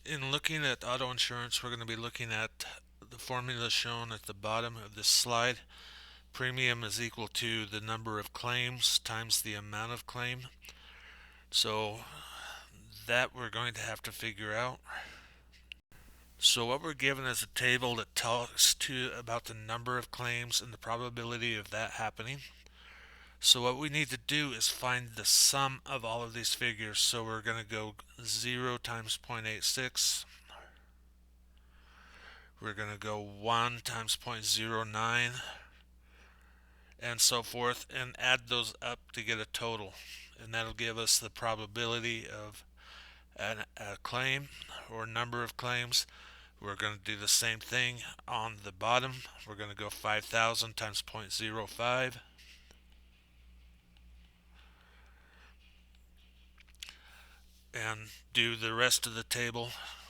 In looking at auto insurance, we're going to be looking at the formula shown at the bottom of this slide. Premium is equal to the number of claims times the amount of claim. So that we're going to have to figure out. So what we're given is a table that talks about the number of claims and the probability of that happening. So what we need to do is find the sum of all of these figures. So we're going to go 0 times 0.86. We're going to go 1 times 0.09 and so forth, and add those up to get a total. And that'll give us the probability of a claim or number of claims. We're going to do the same thing on the bottom. We're going to go 5,000 times 0.05. And do the rest of the table.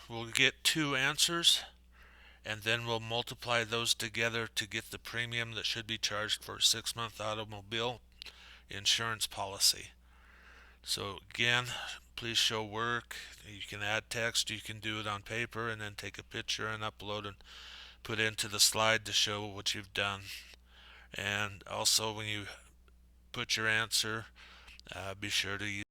We'll get two answers, and then we'll multiply those together to get the premium that should be charged for a 6-month automobile insurance policy. So again, please show work. You can add text, you can do it on paper, and then take a picture and upload and put into the slide to show what you've done. And also when you put your answer, be sure to use